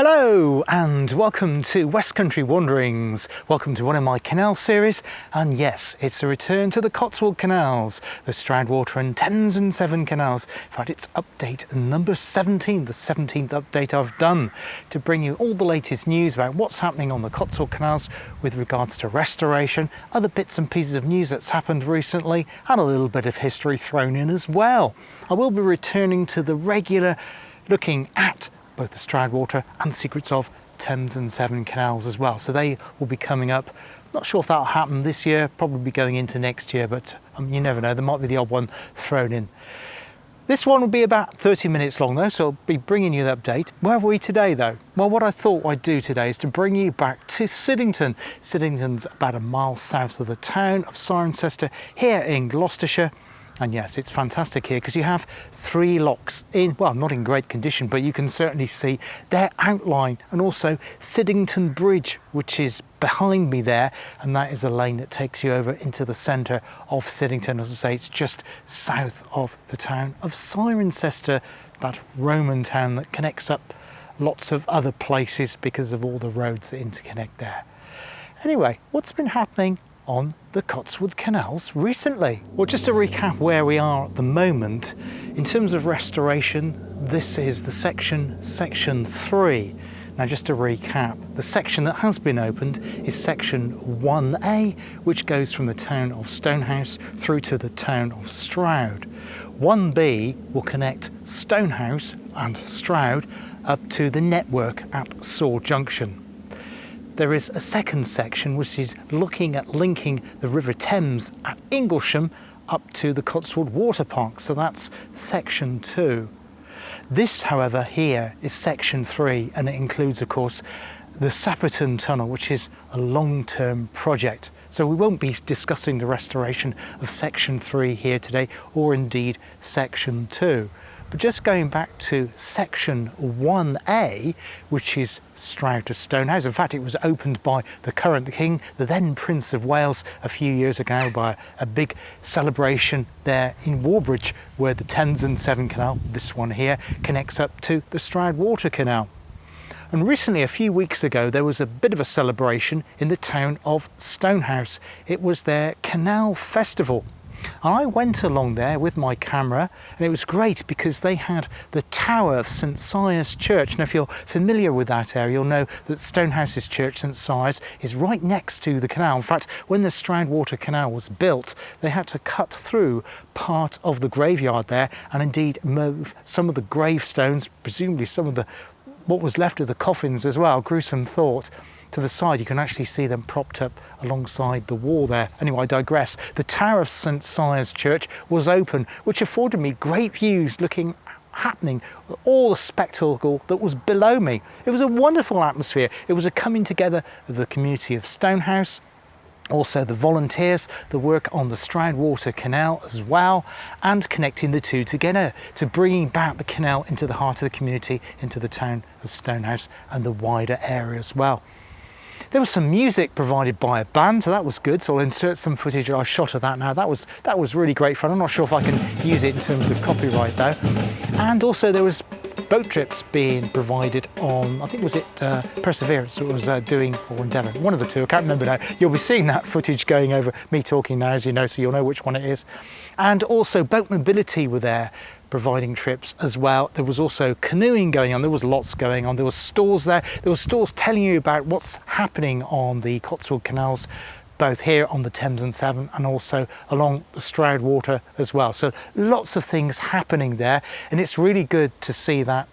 Hello and welcome to West Country Wanderings. Welcome to one of my canal series, and yes, it's a return to the Cotswold Canals, the Stroudwater and Thames and Severn canals. In fact, it's update number 17, the 17th update I've done to bring you all the latest news about what's happening on the Cotswold Canals with regards to restoration, other bits and pieces of news that's happened recently, and a little bit of history thrown in as well. I will be returning to the regular looking at both the Stroudwater and secrets of Thames and Severn canals as well. So they will be coming up. Not sure if that'll happen this year, probably going into next year, but you never know, there might be the odd one thrown in. This one will be about 30 minutes long though, so I'll be bringing you the update. Where are we today though? Well, what I thought I'd do today is to bring you back to Siddington. Siddington's about a mile south of the town of Cirencester here in Gloucestershire. And yes, it's fantastic here because you have three locks in, well, not in great condition, but you can certainly see their outline, and also Siddington Bridge, which is behind me there, and that is a lane that takes you over into the centre of Siddington. As I say, it's just south of the town of Cirencester, that Roman town that connects up lots of other places because of all the roads that interconnect there. Anyway, what's been happening on the Cotswold Canals recently? Well, just to recap where we are at the moment in terms of restoration, this is the section 3. Now, just to recap, the section that has been opened is section 1A, which goes from the town of Stonehouse through to the town of Stroud. 1B will connect Stonehouse and Stroud up to the network at Saw Junction. There is a second section which is looking at linking the River Thames at Inglesham up to the Cotswold Water Park, so that's section 2. This, however, here is section 3, and it includes, of course, the Sapperton Tunnel, which is a long-term project. So we won't be discussing the restoration of section 3 here today, or indeed section 2. But just going back to section 1A, which is Stroud to Stonehouse. In fact, it was opened by the current king, the then Prince of Wales, a few years ago by a big celebration there in Warbridge, where the Thames and Severn Canal, this one here, connects up to the Stroudwater Canal. And recently, a few weeks ago, there was a bit of a celebration in the town of Stonehouse. It was their Canal Festival. And I went along there with my camera, and it was great because they had the tower of St Sire's Church. Now, if you're familiar with that area, you'll know that Stonehouse's church, St Sire's, is right next to the canal. In fact, when the Stroudwater Canal was built, they had to cut through part of the graveyard there and indeed move some of the gravestones, presumably some of the what was left of the coffins as well, gruesome thought, to the side. You can actually see them propped up alongside the wall there. Anyway, I digress. The tower of St Sire's Church was open, which afforded me great views happening, all the spectacle that was below me. It was a wonderful atmosphere. It was a coming together of the community of Stonehouse, also the volunteers that work on the Stroudwater Canal as well, and connecting the two together to bringing back the canal into the heart of the community, into the town of Stonehouse and the wider area as well. There was some music provided by a band, so that was good. So I'll insert some footage I shot of that now. That was really great fun. I'm not sure if I can use it in terms of copyright though. And also there was boat trips being provided on, I think was it Perseverance that was doing, or Endeavour, one of the two, I can't remember now. You'll be seeing that footage going over me talking now, as you know, so you'll know which one it is. And also Boat Mobility were there providing trips as well. There was also canoeing going on. There was lots going on. There were stores there. There were stores telling you about what's happening on the Cotswold Canals, both here on the Thames and Severn and also along the Stroudwater as well. So lots of things happening there, and it's really good to see that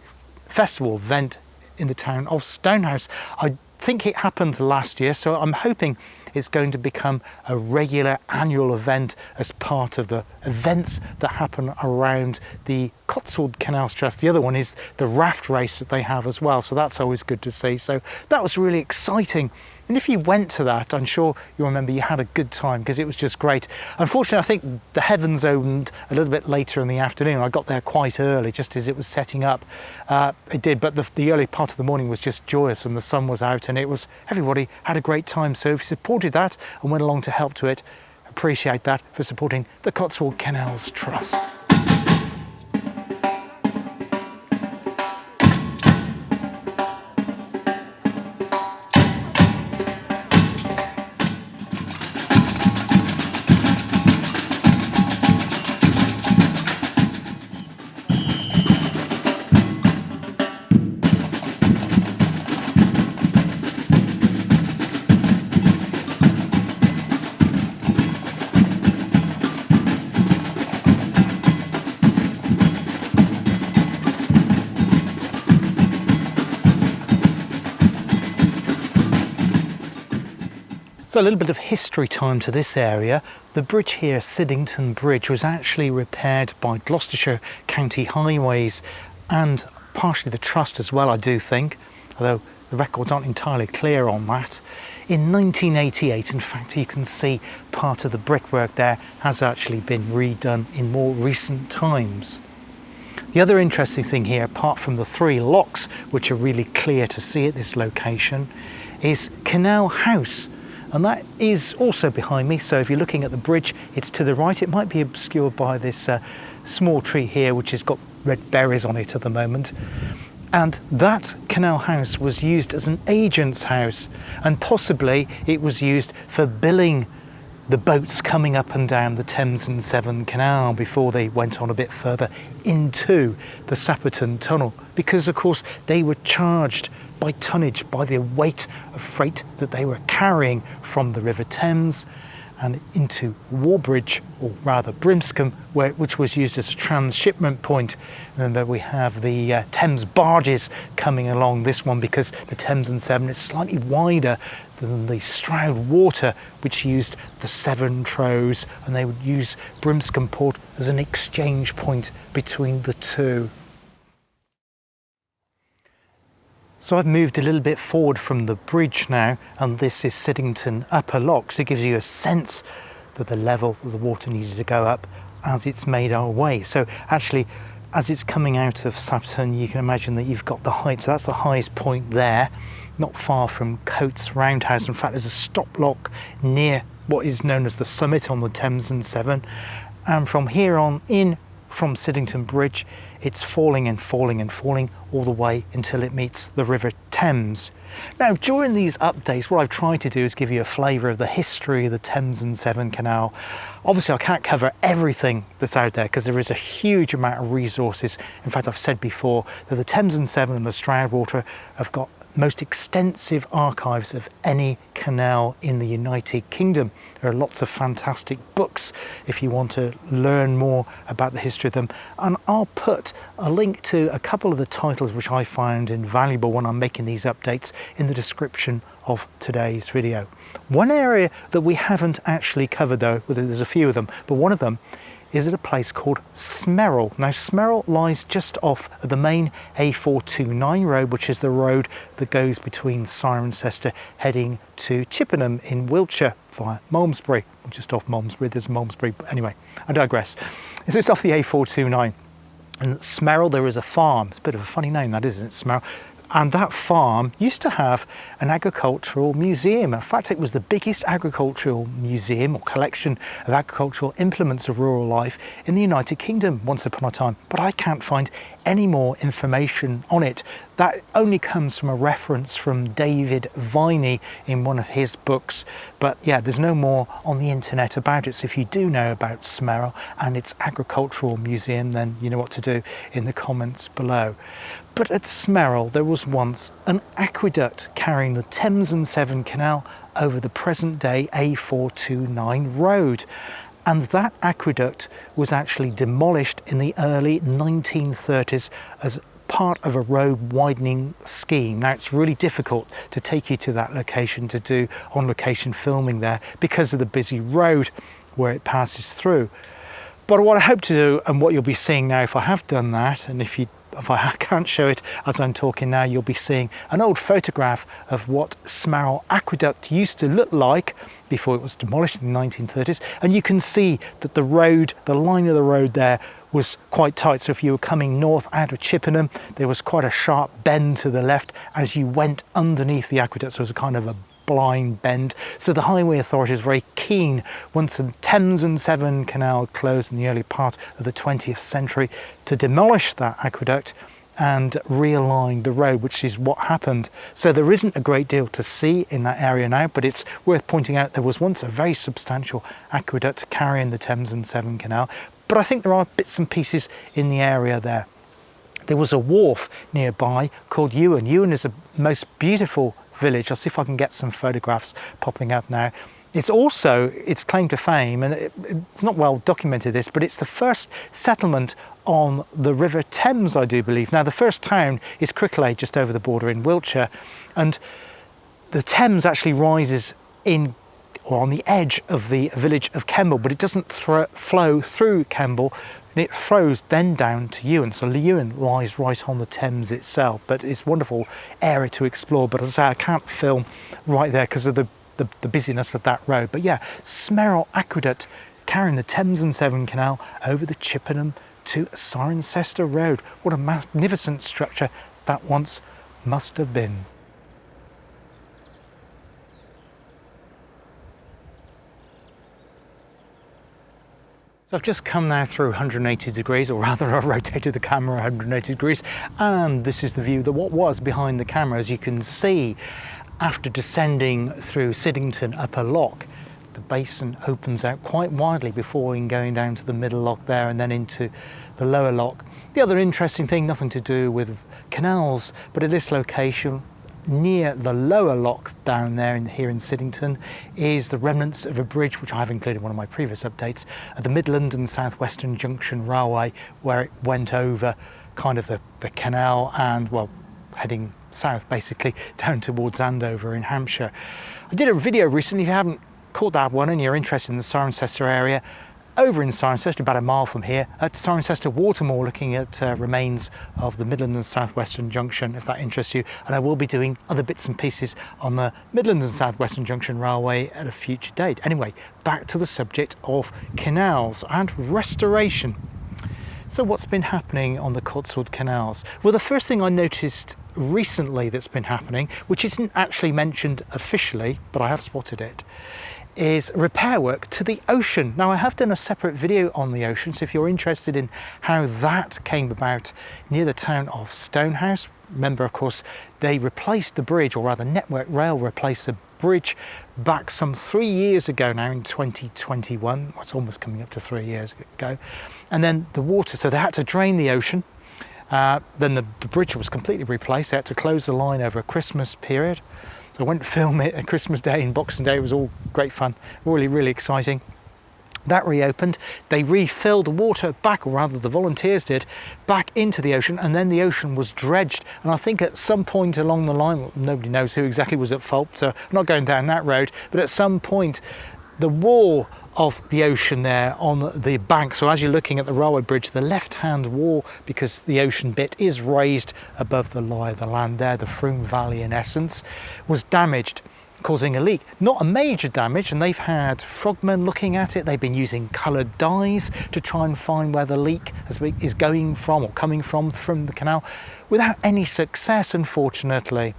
festival event in the town of Stonehouse. I think it happened last year, so I'm hoping it's going to become a regular annual event as part of the events that happen around the Cotswold Canals Trust. The other one is the raft race that they have as well, so that's always good to see. So that was really exciting. And if you went to that, I'm sure you'll remember you had a good time because it was just great. Unfortunately, I think the heavens opened a little bit later in the afternoon. I got there quite early, just as it was setting up. It did, but the early part of the morning was just joyous and the sun was out and everybody had a great time. So if you supported that and went along to help to it, appreciate that for supporting the Cotswold Canals Trust. So a little bit of history time to this area. The bridge here, Siddington Bridge, was actually repaired by Gloucestershire County Highways and partially the Trust as well, I do think, although the records aren't entirely clear on that. In 1988, in fact, you can see part of the brickwork there has actually been redone in more recent times. The other interesting thing here, apart from the 3 locks, which are really clear to see at this location, is Canal House. And that is also behind me, so if you're looking at the bridge, it's to the right. It might be obscured by this small tree here, which has got red berries on it at the moment. And that Canal House was used as an agent's house, and possibly it was used for billing the boats coming up and down the Thames and Severn Canal before they went on a bit further into the Sapperton Tunnel, because of course they were charged by tonnage, by the weight of freight that they were carrying from the River Thames and into Warbridge, or rather Brimscombe, which was used as a transshipment point. Remember, we have the Thames barges coming along this one because the Thames and Severn is slightly wider than the Stroudwater, which used the Severn Trows, and they would use Brimscombe Port as an exchange point between the two. So I've moved a little bit forward from the bridge now, and this is Siddington Upper Lock, so it gives you a sense that the level of the water needed to go up as it's made our way. So actually, as it's coming out of Sapperton, you can imagine that you've got the height, so that's the highest point there, not far from Coates Roundhouse. In fact, there's a stop lock near what is known as the summit on the Thames and Severn, and from here on in from Siddington Bridge, it's falling and falling and falling all the way until it meets the River Thames. Now, during these updates, what I've tried to do is give you a flavour of the history of the Thames and Severn Canal. Obviously, I can't cover everything that's out there because there is a huge amount of resources. In fact, I've said before that the Thames and Severn and the Stroudwater have got most extensive archives of any canal in the United Kingdom. There are lots of fantastic books if you want to learn more about the history of them, and I'll put a link to a couple of the titles which I find invaluable when I'm making these updates in the description of today's video. One area that we haven't actually covered though, there's a few of them, but one of them is at a place called Smerrill. Now, Smerrill lies just off the main A429 road, which is the road that goes between Cirencester heading to Chippenham in Wiltshire via Malmesbury. Just off Malmesbury, there's Malmesbury, but anyway, I digress. So it's off the A429. And Smerrill, there is a farm. It's a bit of a funny name, that isn't it, Smerrill? And that farm used to have an agricultural museum. In fact, it was the biggest agricultural museum or collection of agricultural implements of rural life in the United Kingdom once upon a time. But I can't find any more information on it. That only comes from a reference from David Viney in one of his books. But yeah, there's no more on the internet about it. So if you do know about Smerrill and its agricultural museum, then you know what to do in the comments below. But at Smerrill, there was once an aqueduct carrying the Thames and Severn Canal over the present day A429 road. And that aqueduct was actually demolished in the early 1930s as part of a road widening scheme. Now, it's really difficult to take you to that location to do on-location filming there because of the busy road where it passes through. But what I hope to do, and what you'll be seeing now if I have done that, and if I can't show it as I'm talking now, you'll be seeing an old photograph of what Smerrill Aqueduct used to look like before it was demolished in the 1930s. And you can see that the road, the line of the road there was quite tight. So if you were coming north out of Chippenham, there was quite a sharp bend to the left as you went underneath the aqueduct. So it was a kind of a blind bend. So the highway authority was very keen, once the Thames and Severn Canal closed in the early part of the 20th century, to demolish that aqueduct and realign the road, which is what happened. So there isn't a great deal to see in that area now, but it's worth pointing out there was once a very substantial aqueduct carrying the Thames and Severn Canal. But I think there are bits and pieces in the area there. There was a wharf nearby called Ewan. Ewan is a most beautiful village. I'll see if I can get some photographs popping up now. It's also its claim to fame, and it's not well documented this, but it's the first settlement on the River Thames, I do believe. Now, the first town is Cricklade, just over the border in Wiltshire, and the Thames actually rises in or on the edge of the village of Kemble, but it doesn't flow through Kemble. It flows then down to Ewan. So Ewan lies right on the Thames itself, but it's a wonderful area to explore. But as I say, I can't film right there because of the busyness of that road. But yeah, Smerrill Aqueduct carrying the Thames and Severn Canal over the Chippenham to Cirencester Road. What a magnificent structure that once must have been. So I've just come now through 180 degrees, or rather I rotated the camera 180 degrees, and this is the view that what was behind the camera. As you can see, after descending through Siddington Upper Lock, the basin opens out quite widely before going down to the middle lock there and then into the lower lock. The other interesting thing, nothing to do with canals, but at this location, near the lower lock down there here in Siddington, is the remnants of a bridge which I've included in one of my previous updates at the Midland and South Western Junction Railway, where it went over kind of the canal and, well, heading south basically down towards Andover in Hampshire. I did a video recently, if you haven't caught that one and you're interested in the Cirencester area, over in Cirencester, about a mile from here, at Cirencester Watermoor, looking at remains of the Midland and South Western Junction, if that interests you. And I will be doing other bits and pieces on the Midland and South Western Junction Railway at a future date. Anyway, back to the subject of canals and restoration. So what's been happening on the Cotswold Canals? Well, the first thing I noticed recently that's been happening, which isn't actually mentioned officially, but I have spotted it, is repair work to the ocean. Now, I have done a separate video on the ocean, so if you're interested in how that came about near the town of Stonehouse, remember, of course, they replaced the bridge, or rather Network Rail replaced the bridge back some 3 years ago now in 2021. It's almost coming up to 3 years ago. And then the water, so they had to drain the ocean. Then the bridge was completely replaced. They had to close the line over a Christmas period. So I went to film it at Christmas Day and Boxing Day. It was all great fun, really, really exciting. That reopened. They refilled the water back, or rather the volunteers did, back into the ocean, and then the ocean was dredged. And I think at some point along the line, well, nobody knows who exactly was at fault, so I'm not going down that road, but at some point the wall of the ocean there on the bank, so as you're looking at the railway bridge, the left-hand wall, because the ocean bit is raised above the lie of the land there, the Froome Valley in essence, was damaged, causing a leak. Not a major damage, and they've had frogmen looking at it. They've been using coloured dyes to try and find where the leak is going from or coming from the canal, without any success, unfortunately.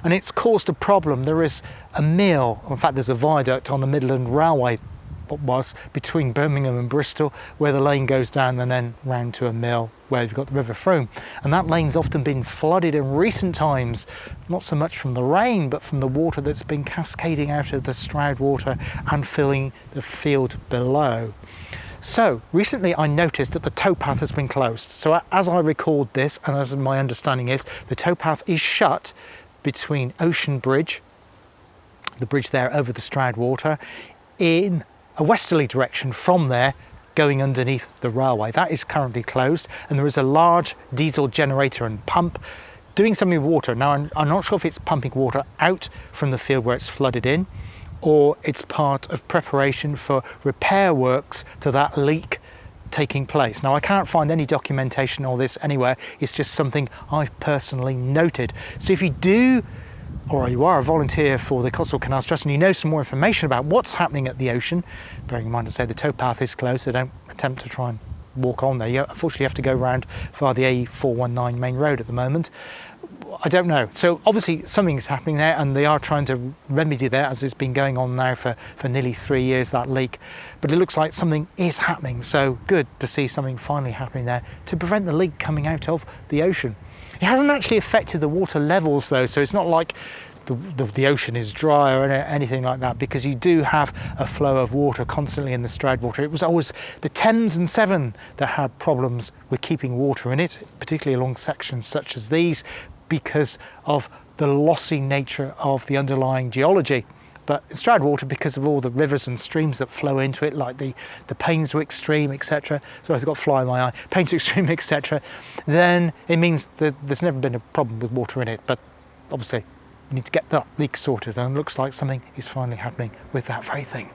And it's caused a problem. There is a mill, in fact there's a viaduct on the Midland Railway, what was between Birmingham and Bristol, where the lane goes down and then round to a mill where you've got the River Froome, and that lane's often been flooded in recent times, not so much from the rain but from the water that's been cascading out of the Stroudwater and filling the field below. So recently I noticed that the towpath has been closed. So as I record this, and as my understanding is, the towpath is shut between Ocean Bridge, the bridge there over the Stroudwater, in a westerly direction from there, going underneath the railway. That is currently closed, and there is a large diesel generator and pump doing something with water. Now I'm not sure if it's pumping water out from the field where it's flooded in, or it's part of preparation for repair works to that leak taking place. Now I can't find any documentation on this anywhere, it's just something I've personally noted. So if you do, or you are a volunteer for the Cotswold Canals Trust and you know some more information about what's happening at the ocean, bearing in mind to say the towpath is closed, so don't attempt to try and walk on there. You unfortunately have to go round via the A419 main road at the moment. I don't know. So obviously something's happening there, and they are trying to remedy that, as it's been going on now for nearly 3 years, that leak. But it looks like something is happening, so good to see something finally happening there to prevent the leak coming out of the ocean. It hasn't actually affected the water levels though, so it's not like the ocean is dry or anything like that, because you do have a flow of water constantly in the Stroudwater. It was always the Thames and Severn that had problems with keeping water in it, particularly along sections such as these, because of the lossy nature of the underlying geology. But Stroudwater, because of all the rivers and streams that flow into it, like the Painswick stream, etc. Sorry, I've got a fly in my eye. Painswick stream, etc. Then it means that there's never been a problem with water in it. But obviously, We need to get that leak sorted, and it looks like something is finally happening with that very thing.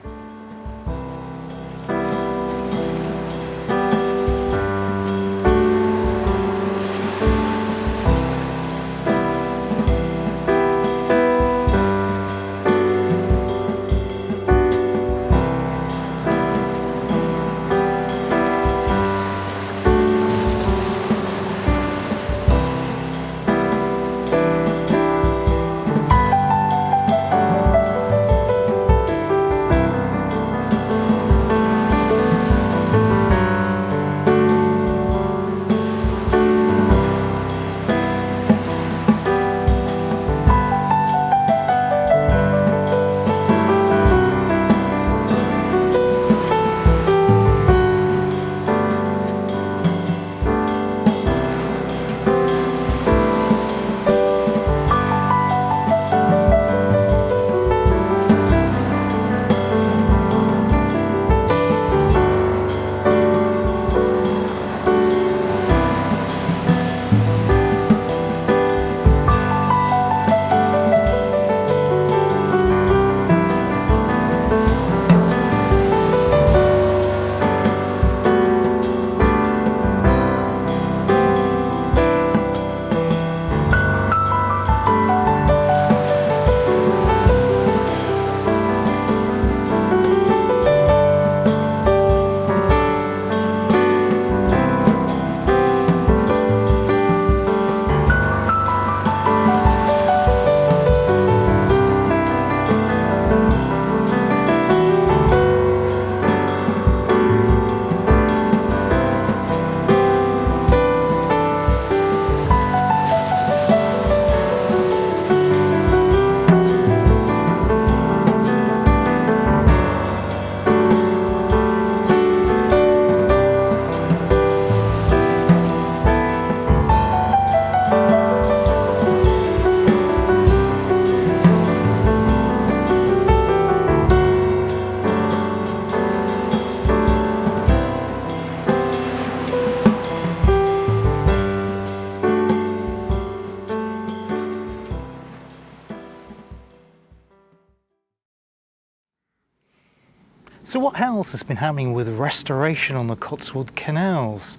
So what else has been happening with restoration on the Cotswold Canals?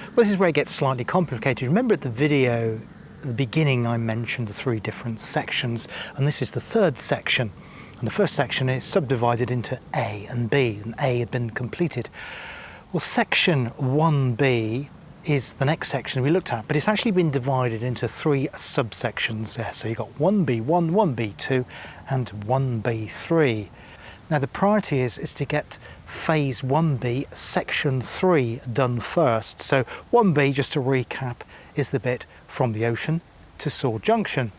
Well, this is where it gets slightly complicated. Remember at the video at the beginning I mentioned the 3 different sections, and this is the 3rd section. And the first section is subdivided into A and B, and A had been completed. Well, section 1B is the next section we looked at, but it's actually been divided into 3 subsections there. So you've got 1B1, 1B2 and 1B3. Now the priority is to get phase 1B, section 3 done first. So 1B, just to recap, is the bit from the ocean to Sword Junction.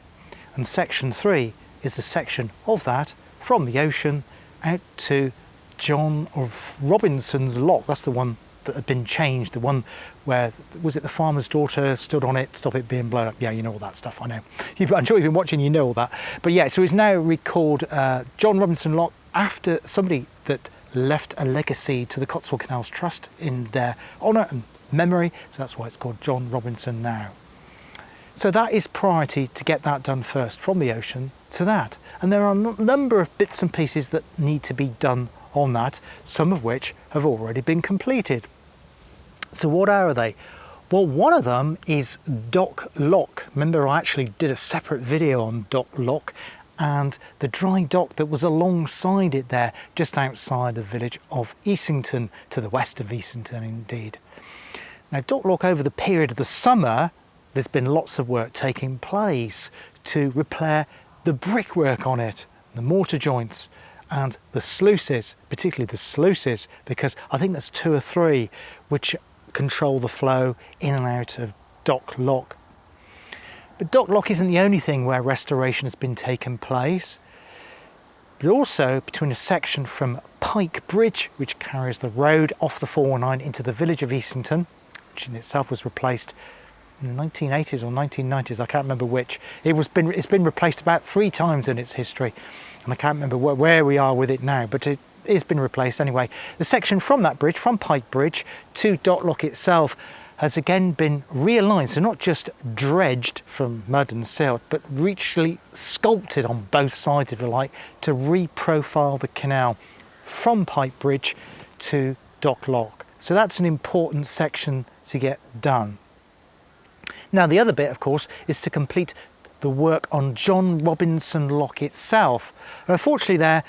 And section 3 is the section of that from the ocean out to John Robinson's Lock. That's the one that had been changed, the one where, was it the farmer's daughter stood on it, stop it being blown up? Yeah, you know all that stuff, I know. I'm sure you've been watching, you know all that. But yeah, so it's now recalled John Robinson Lock after somebody that left a legacy to the Cotswold Canals Trust in their honour and memory, so that's why it's called John Robinson now. So that is priority to get that done first, from the ocean to that. And there are a number of bits and pieces that need to be done on that, some of which have already been completed. So what are they? Well, one of them is Dock Lock. Remember, I actually did a separate video on Dock Lock and the dry dock that was alongside it there, just outside the village of Easington, to the west of Easington indeed. Now, Dock Lock, over the period of the summer, there's been lots of work taking place to repair the brickwork on it, the mortar joints and the sluices, particularly the sluices, because I think there's 2 or 3 which control the flow in and out of Dock Lock. But Dock Lock isn't the only thing where restoration has been taking place, but also between a section from Pike Bridge, which carries the road off the 419 into the village of Easington, which in itself was replaced in the 1980s or 1990s, I can't remember which. It's been replaced about 3 times in its history, and I can't remember where we are with it now, but it has been replaced anyway. The section from that bridge, from Pike Bridge to Dock Lock itself, has again been realigned, so not just dredged from mud and silt, but richly sculpted on both sides, if you like, to reprofile the canal from Pipe Bridge to Dock Lock. So that's an important section to get done. Now the other bit, of course, is to complete the work on John Robinson Lock itself. And unfortunately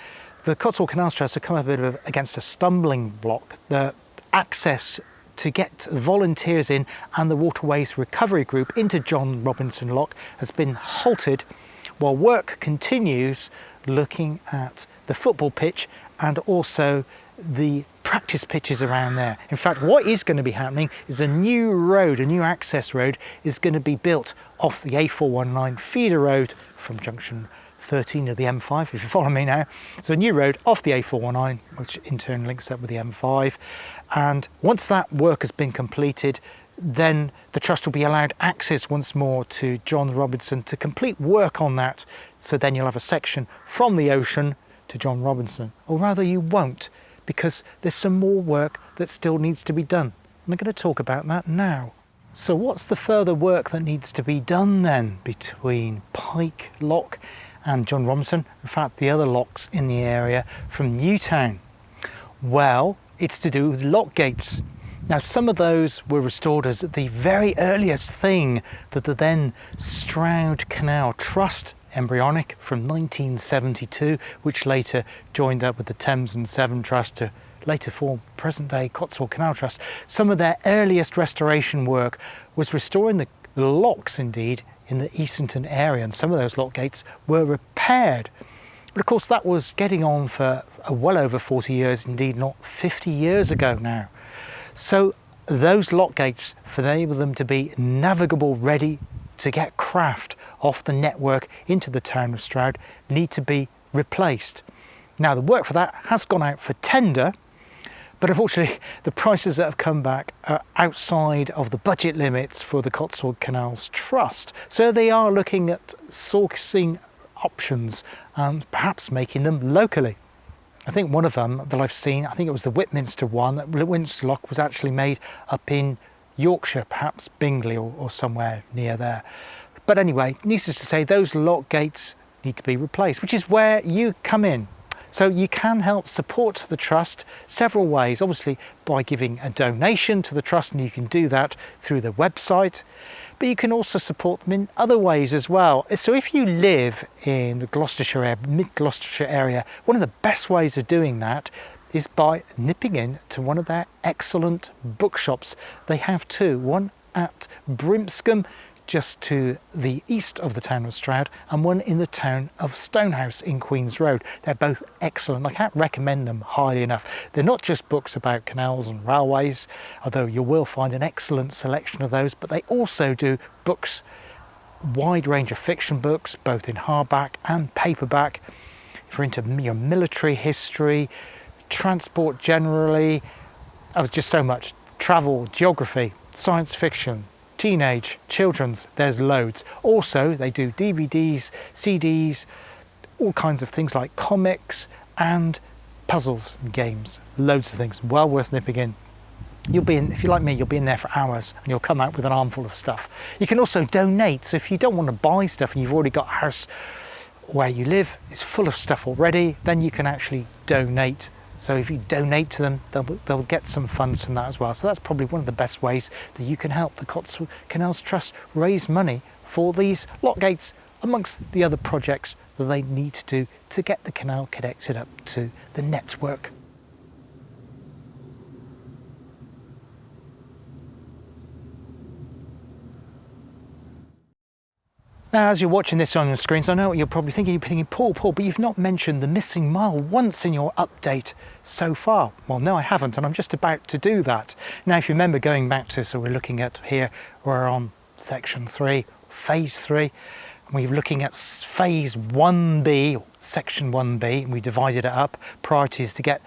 the Cotswold Canals Trust have come up a bit against a stumbling block. The access to get volunteers in and the Waterways Recovery Group into John Robinson Lock has been halted while work continues looking at the football pitch and also the practice pitches around there. In fact, what is going to be happening is a new road, a new access road, is going to be built off the A419 feeder road from junction 13 of the M5, if you follow me now. So a new road off the A419, which in turn links up with the M5. And once that work has been completed, then the Trust will be allowed access once more to John Robinson to complete work on that. So then you'll have a section from the ocean to John Robinson. Or rather you won't, because there's some more work that still needs to be done. And I'm going to talk about that now. So what's the further work that needs to be done then between Pike Lock and John Robinson? In fact, the other locks in the area from Newtown. Well, it's to do with lock gates. Now, some of those were restored as the very earliest thing that the then Stroud Canal Trust, embryonic from 1972, which later joined up with the Thames and Severn Trust to later form present-day Cotswold Canal Trust. Some of their earliest restoration work was restoring the locks, indeed, in the Easington area, and some of those lock gates were repaired. But of course that was getting on for well over 40 years, indeed not 50 years ago now. So those lock gates, for enable them to be navigable, ready to get craft off the network into the town of Stroud, need to be replaced. Now the work for that has gone out for tender, but unfortunately the prices that have come back are outside of the budget limits for the Cotswold Canals Trust. So they are looking at sourcing options and perhaps making them locally. I think one of them that I've seen, I think it was the Whitminster one, that Whitminster Lock was actually made up in Yorkshire, perhaps Bingley or somewhere near there. But anyway, needless to say, those lock gates need to be replaced, which is where you come in. So you can help support the Trust several ways, obviously by giving a donation to the Trust, and you can do that through the website, but you can also support them in other ways as well. So if you live in the Gloucestershire area, mid-Gloucestershire area, one of the best ways of doing that is by nipping in to one of their excellent bookshops. They have two, one at Brimscombe, just to the east of the town of Stroud, and one in the town of Stonehouse in Queen's Road. They're both excellent. I can't recommend them highly enough. They're not just books about canals and railways, although you will find an excellent selection of those, but they also do books, wide range of fiction books, both in hardback and paperback. If you're into your military history, transport generally, just so much, travel, geography, science fiction, teenage, children's, there's loads. Also, they do DVDs, CDs, all kinds of things like comics and puzzles and games. Loads of things, well worth nipping in. You'll be in, if you're like me, you'll be in there for hours and you'll come out with an armful of stuff. You can also donate, so if you don't want to buy stuff and you've already got a house where you live, it's full of stuff already, then you can actually donate. So if you donate to them, they'll get some funds from that as well. So that's probably one of the best ways that you can help the Cotswold Canals Trust raise money for these lock gates, amongst the other projects that they need to do to get the canal connected up to the network. Now, as you're watching this on your screens, I know what you're probably thinking. You're thinking, Paul, but you've not mentioned the missing mile once in your update so far. Well, no, I haven't, and I'm just about to do that. Now, if you remember going back to, so we're looking at here, we're on section 3, phase 3, and we're looking at phase 1B, or section 1B, and we divided it up. Priority is to get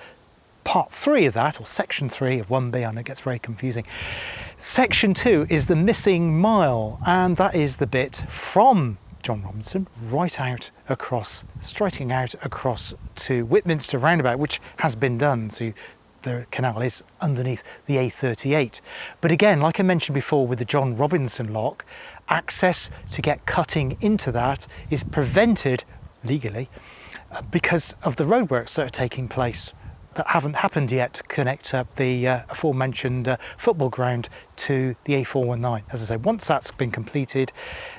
part 3 of that, or section 3 of 1B, I know it gets very confusing. Section 2 is the missing mile, and that is the bit from John Robinson right out across, striking out across to Whitminster roundabout, which has been done. So you the canal is underneath the A38. But again, like I mentioned before with the John Robinson lock, access to get cutting into that is prevented legally because of the roadworks that are taking place that haven't happened yet to connect up the aforementioned football ground to the A419. As I say, once that's been completed,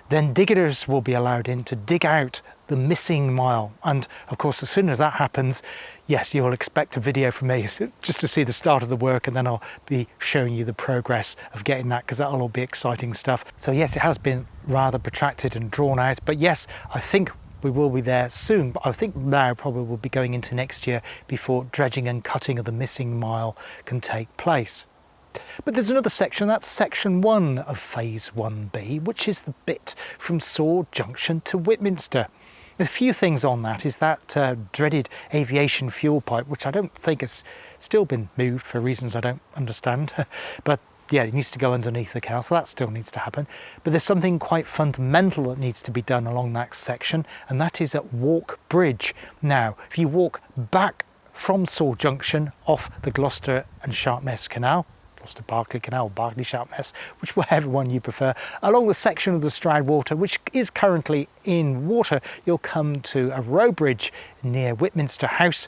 then diggers will be allowed in to dig out the missing mile. And of course, as soon as that happens, yes, you'll expect a video from me just to see the start of the work, and then I'll be showing you the progress of getting that, because that'll all be exciting stuff. So yes, it has been rather protracted and drawn out, but yes, I think we will be there soon, but I think now probably we'll be going into next year before dredging and cutting of the missing mile can take place. But there's another section, that's section 1 of phase 1B, which is the bit from Sword Junction to Whitminster. There's a few things on that. Is that dreaded aviation fuel pipe, which I don't think has still been moved for reasons I don't understand, but yeah, it needs to go underneath the canal, so that still needs to happen. But there's something quite fundamental that needs to be done along that section, and that is at Walk Bridge. Now, if you walk back from Sword Junction off the Gloucester and Sharpness Canal, Gloucester Berkeley Canal, Berkeley Sharpness, whichever one you prefer, along the section of the Stroudwater, which is currently in water, you'll come to a row bridge near Whitminster House,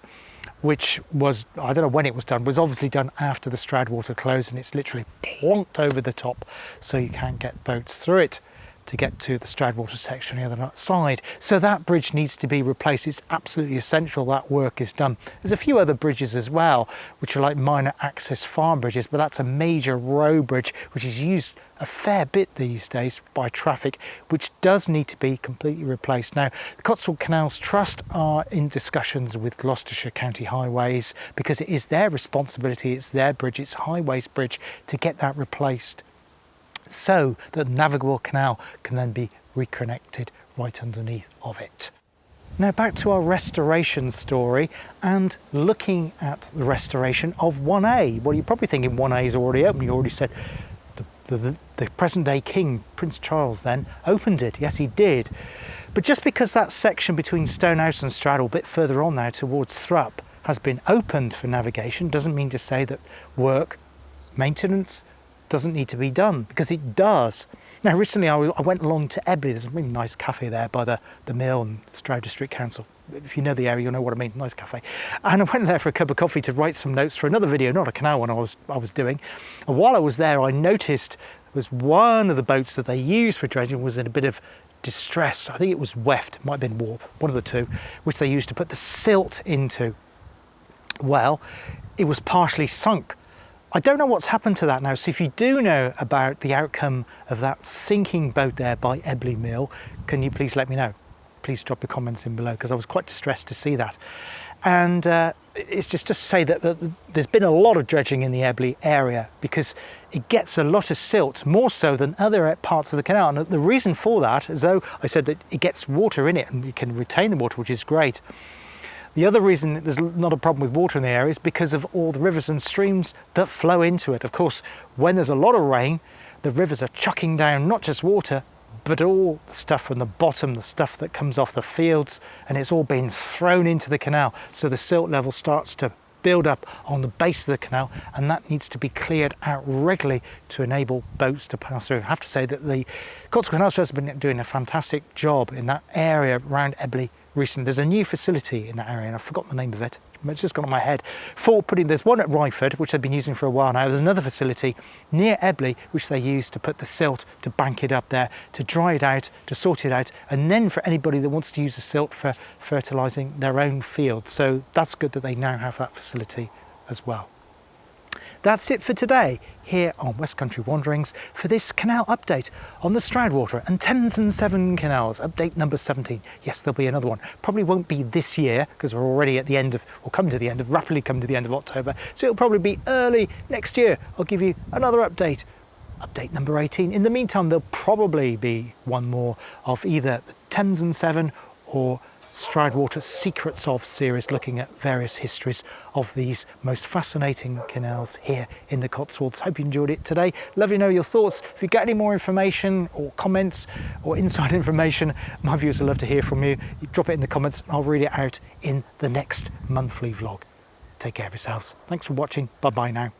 which was, I don't know when it was done, was obviously done after the Stroudwater closed, and it's literally plonked over the top so you can't get boats through it to get to the Stroudwater section on the other side. So that bridge needs to be replaced. It's absolutely essential that work is done. There's a few other bridges as well, which are like minor access farm bridges, but that's a major row bridge, which is used a fair bit these days by traffic, which does need to be completely replaced. Now, the Cotswold Canals Trust are in discussions with Gloucestershire County Highways, because it is their responsibility, it's their bridge, it's Highways bridge, to get that replaced, so that the navigable canal can then be reconnected right underneath of it. Now back to our restoration story and looking at the restoration of 1A. Well, you're probably thinking 1A is already open. You already said the present day King, Prince Charles, then opened it. Yes, he did. But just because that section between Stonehouse and Straddle, a bit further on now towards Thrupp, has been opened for navigation, doesn't mean to say that work, maintenance, doesn't need to be done, because it does. Now recently I went along to Ebley. There's a really nice cafe there by the mill and Stroud District Council. If you know the area, you'll know what I mean, nice cafe. And I went there for a cup of coffee to write some notes for another video, not a canal one I was doing. And while I was there, I noticed there was one of the boats that they used for dredging was in a bit of distress. I think it was weft, it might have been warp, one of the two, which they used to put the silt into. Well, it was partially sunk. I don't know what's happened to that now, so if you do know about the outcome of that sinking boat there by Ebley Mill, can you please let me know? Please drop your comments in below, because I was quite distressed to see that. And it's just to say that there's been a lot of dredging in the Ebley area, because it gets a lot of silt, more so than other parts of the canal. And the reason for that, as though I said that it gets water in it and you can retain the water, which is great. The other reason there's not a problem with water in the area is because of all the rivers and streams that flow into it. Of course, when there's a lot of rain, the rivers are chucking down not just water, but all the stuff from the bottom, the stuff that comes off the fields, and it's all being thrown into the canal. So the silt level starts to build up on the base of the canal, and that needs to be cleared out regularly to enable boats to pass through. I have to say that the Cotswold Canals Trust have been doing a fantastic job in that area around Ebley recently. There's a new facility in that area, and I've forgotten the name of it. It's just gone on my head. There's one at Ryford, which they've been using for a while now. There's another facility near Ebley, which they use to put the silt, to bank it up there, to dry it out, to sort it out, and then for anybody that wants to use the silt for fertilising their own fields. So that's good that they now have that facility as well. That's it for today here on West Country Wanderings for this canal update on the Stroudwater and Thames and Severn canals, update number 17. Yes, there'll be another one. Probably won't be this year, because we're already at the end of, or rapidly come to the end of October. So it'll probably be early next year. I'll give you another update number 18. In the meantime, there'll probably be one more of either the Thames and Severn or Stroudwater Secrets of series, looking at various histories of these most fascinating canals here in the Cotswolds. Hope you enjoyed it today. Love to know your thoughts. If you get any more information or comments or inside information, my viewers would love to hear from you. You drop it in the comments and I'll read it out in the next monthly vlog. Take care of yourselves. Thanks for watching. Bye bye now.